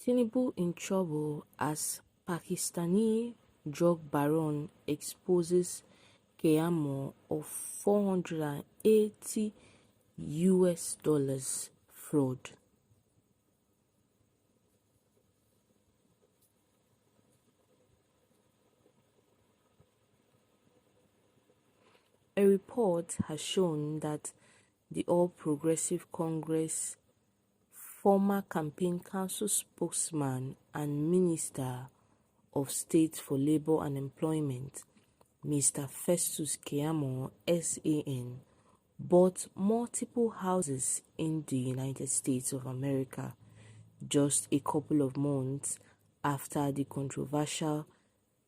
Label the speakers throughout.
Speaker 1: Tinubu in trouble as Pakistani drug baron exposes Keyamo of $480 fraud. A report has shown that the All Progressive Congress former campaign council spokesman and Minister of State for Labor and Employment, Mr. Festus Keyamo, SAN, bought multiple houses in the United States of America just a couple of months after the controversial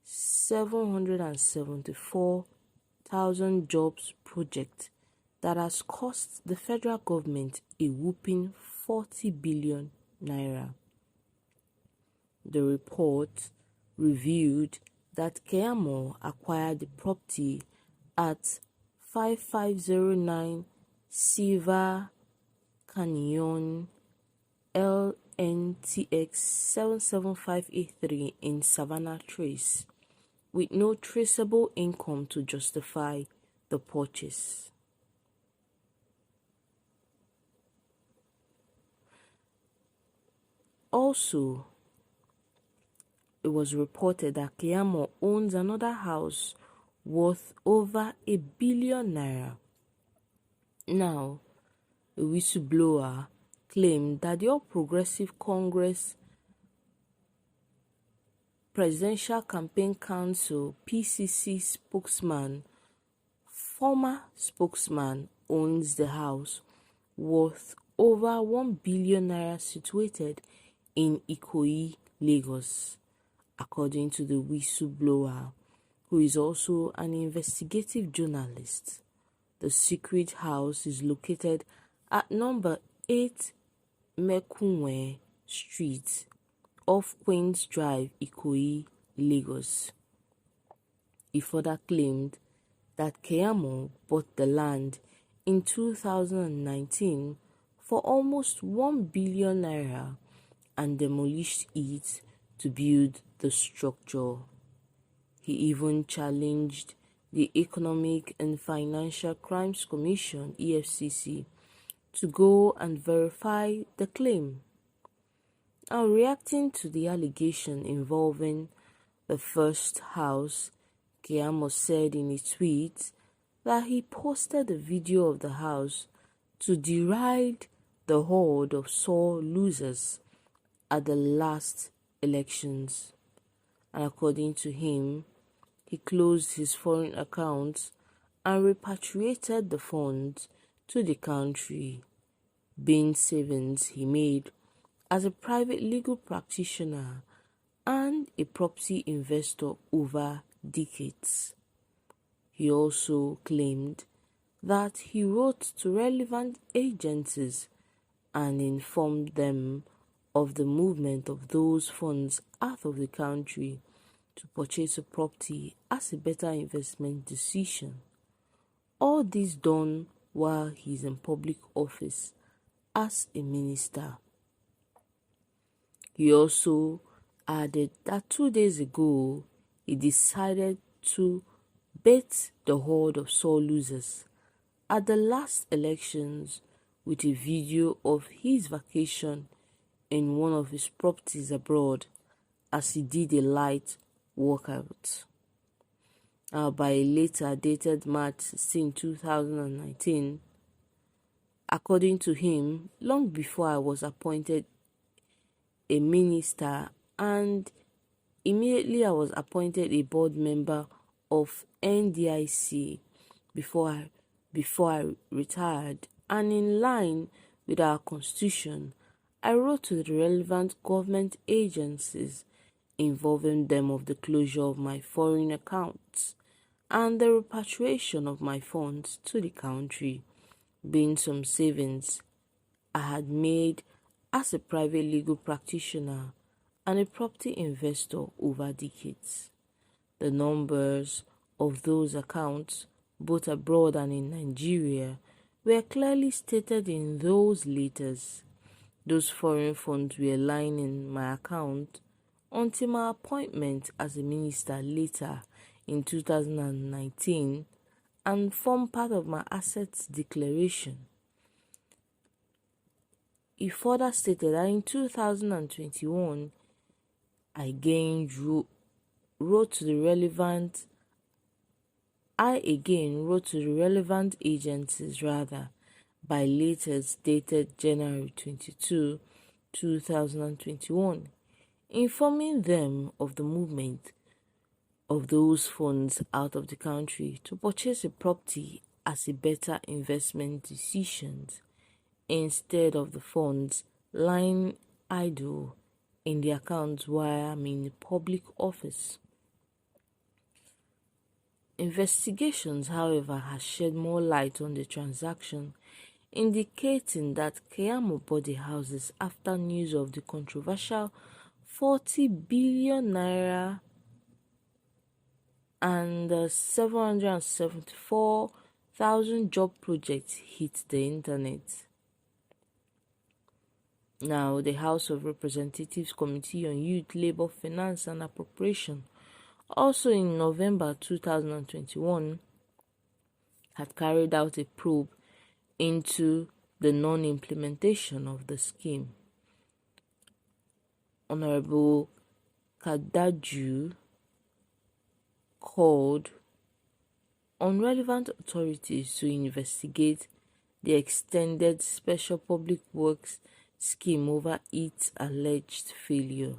Speaker 1: 774,000 jobs project that has cost the federal government a whopping 40 billion naira. The report revealed that Keyamo acquired the property at 5509 Silver Canyon LNTX 77583 in Savannah Trace, with no traceable income to justify the purchase. Also, it was reported that Keyamo owns another house worth over $1 billion naira. Now, a whistleblower claimed that the All Progressive Congress Presidential Campaign Council (PCC) former spokesman, owns the house worth over 1 billion naira situated in Ikoyi, Lagos. According to the whistleblower, who is also an investigative journalist, the secret house is located at number 8 Mekunwe Street, off Queen's Drive, Ikoyi, Lagos. He further claimed that Keyamo bought the land in 2019 for almost 1 billion naira and demolished it to build the structure. He even challenged the Economic and Financial Crimes Commission (EFCC) to go and verify the claim. Now, reacting to the allegation involving the first house, Keyamo said in a tweet that he posted a video of the house to deride the horde of sore losers at the last elections. And according to him, he closed his foreign accounts and repatriated the funds to the country, being savings he made as a private legal practitioner and a property investor over decades. He also claimed that he wrote to relevant agencies and informed them of the movement of those funds out of the country to purchase a property as a better investment decision. All this done while he is in public office as a minister. He also added that 2 days ago, he decided to bet the horde of sore losers at the last elections with a video of his vacation in one of his properties abroad as he did a light workout. By a later dated March 16, 2019, according to him, long before I was appointed a minister and immediately I was appointed a board member of NDIC before I retired, and in line with our constitution, I wrote to the relevant government agencies involving them of the closure of my foreign accounts and the repatriation of my funds to the country, being some savings I had made as a private legal practitioner and a property investor over decades. The numbers of those accounts, both abroad and in Nigeria, were clearly stated in those letters. Those foreign funds were lying in my account until my appointment as a minister later in 2019 and form part of my assets declaration. He further stated that in 2021, I again wrote to the relevant agencies by letters dated January 22, 2021, informing them of the movement of those funds out of the country to purchase a property as a better investment decision instead of the funds lying idle in the accounts while I'm in public office. Investigations, however, has shed more light on the transaction, indicating that Keyamo bought the houses after news of the controversial 40 billion naira and 774,000 job projects hit the internet. Now, the House of Representatives Committee on Youth, Labour, Finance and Appropriation, also in November 2021, had carried out a probe into the non-implementation of the scheme. Honorable Kadaju called on relevant authorities to investigate the extended Special Public Works scheme over its alleged failure.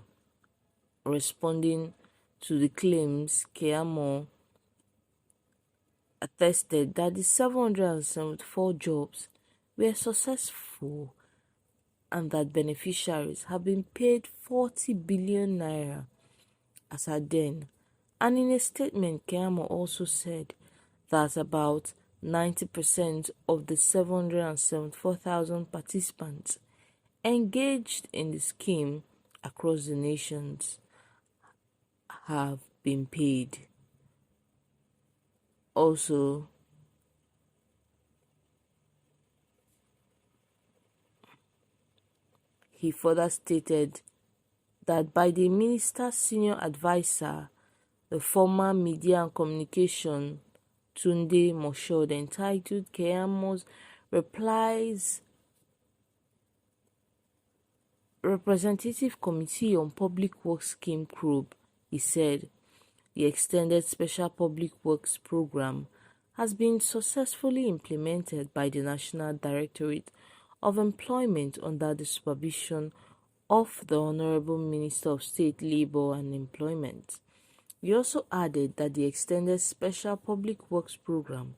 Speaker 1: Responding to the claims, Keyamo attested that the 774 jobs were successful and that beneficiaries have been paid 40 billion naira as at then. And in a statement, Keyamo also said that about 90% of the 774,000 participants engaged in the scheme across the nations have been paid. Also, he further stated that by the minister's senior advisor, the former Media and Communication Tunde Moshood, entitled Keyamo's Replies Representative Committee on Public Works Scheme probe, he said, the extended Special Public Works Program has been successfully implemented by the National Directorate of Employment under the supervision of the Honorable Minister of State, Labour and Employment. He also added that the extended Special Public Works Program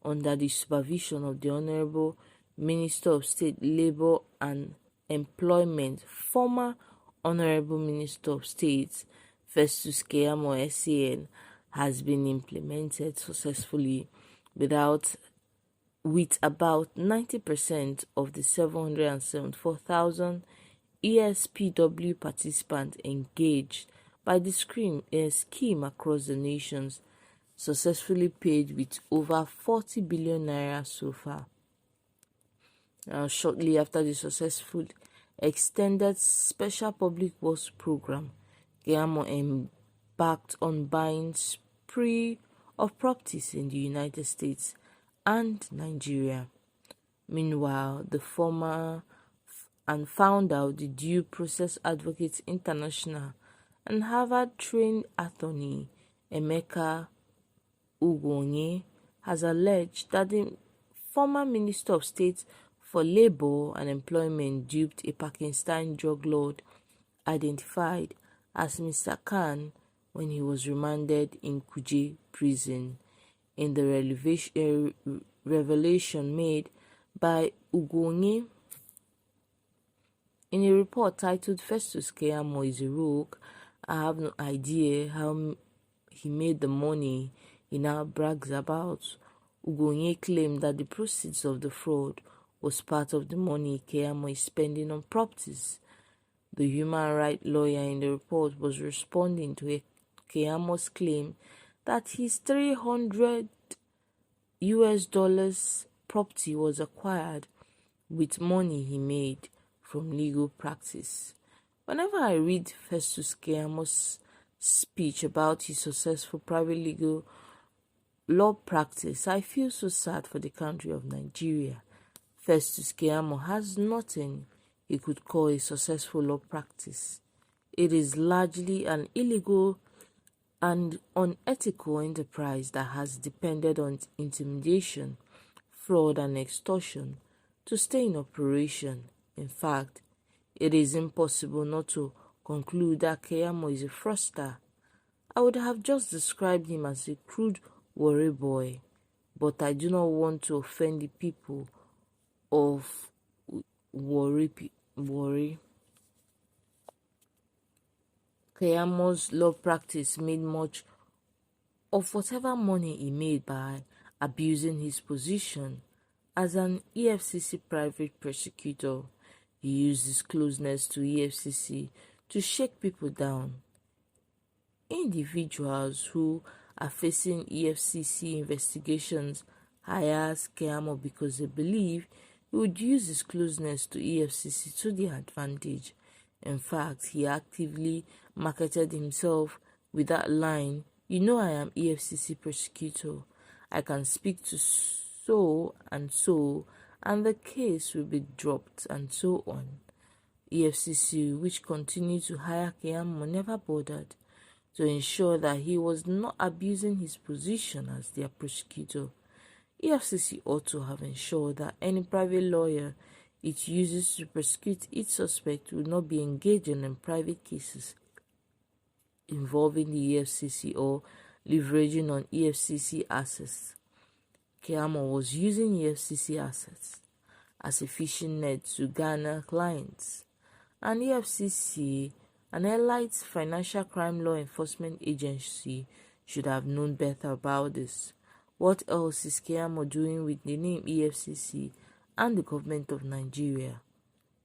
Speaker 1: under the supervision of the Honorable Minister of State, Labour and Employment, former Honorable Minister of State, Festus Keyamo SAN, has been implemented successfully with about 90% of the 774,000 ESPW participants engaged by the scheme across the nations successfully paid with over 40 billion naira so far. Shortly after the successful extended Special Public Works Program, Keyamo embarked on buying spree of properties in the United States and Nigeria. Meanwhile, the former and founder of the Due Process Advocates International and Harvard-trained attorney Emeka Ugwuonye has alleged that the former Minister of State for Labour and Employment duped a Pakistani drug lord identified as Mr. Khan when he was remanded in Kuje prison. In the revelation made by Ugwuonye in a report titled Festus Keyamo is a rogue, I have no idea how he made the money he now brags about. Ugwuonye claimed that the proceeds of the fraud was part of the money Keyamo is spending on properties. The human rights lawyer in the report was responding to Keyamo's claim that his $300 property was acquired with money he made from legal practice. Whenever I read Festus Keyamo's speech about his successful private legal law practice, I feel so sad for the country of Nigeria. Festus Keyamo has nothing he could call a successful law practice. It is largely an illegal and unethical enterprise that has depended on intimidation, fraud, and extortion to stay in operation. In fact, it is impossible not to conclude that Keyamo is a fraudster. I would have just described him as a crude worry boy, but I do not want to offend the people of worry. Keyamo's law practice made much of whatever money he made by abusing his position as an EFCC private prosecutor. He used his closeness to EFCC to shake people down. Individuals who are facing EFCC investigations hire Keyamo because they believe he would use his closeness to EFCC to their advantage. In fact, he actively marketed himself with that line, "You know I am EFCC prosecutor. I can speak to so, and the case will be dropped," and so on. EFCC, which continued to hire Keyamo, never bothered to ensure that he was not abusing his position as their prosecutor. EFCC ought to have ensured that any private lawyer it uses to prosecute its suspect will not be engaging in private cases involving the EFCC or leveraging on EFCC assets. Keyamo was using EFCC assets as a fishing net to garner clients, and EFCC, an elite financial crime law enforcement agency, should have known better about this. What else is Keyamo doing with the name EFCC and the government of Nigeria?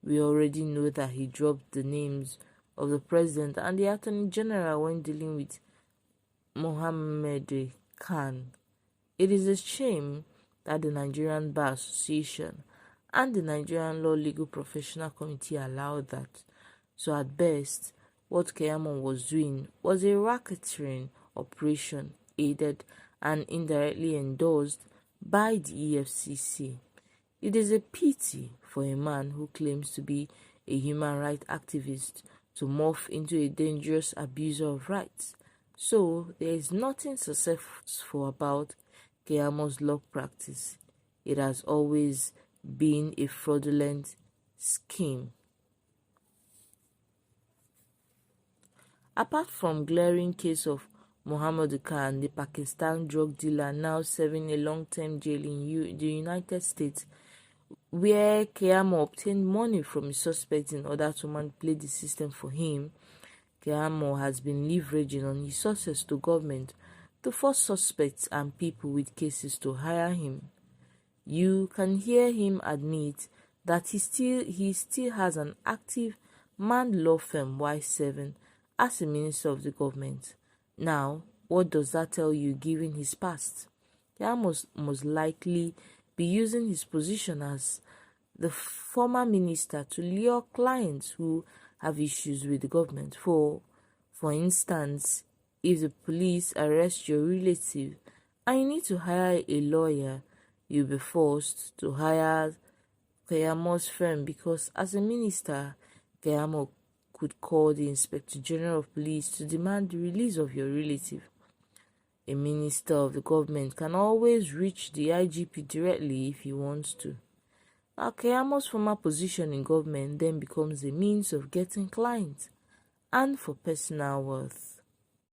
Speaker 1: We already know that he dropped the names of the president and the attorney general when dealing with Mohammed Khan. It is a shame that the Nigerian Bar Association and the Nigerian Law Legal Professional Committee allowed that. So at best, what Keyamo was doing was a racketeering operation aided and indirectly endorsed by the EFCC. It is a pity for a man who claims to be a human rights activist to morph into a dangerous abuser of rights. So there is nothing successful about Keyamo's law practice. It has always been a fraudulent scheme. Apart from glaring case of Mohammed Khan, the Pakistan drug dealer now serving a long-term jail in the United States, where Keyamo obtained money from his suspects in order to manipulate the system for him, Keyamo has been leveraging on his success to government to force suspects and people with cases to hire him. You can hear him admit that he still has an active manned law firm while serving as a minister of the government. Now, what does that tell you given his past? Keyamo must likely be using his position as the former minister to lure clients who have issues with the government. For instance, if the police arrest your relative and you need to hire a lawyer, you'll be forced to hire Keyamo's firm because as a minister, Keyamo could call the Inspector General of Police to demand the release of your relative. A minister of the government can always reach the IGP directly if he wants to. Now, Keyamo's former position in government then becomes a means of getting clients and for personal worth.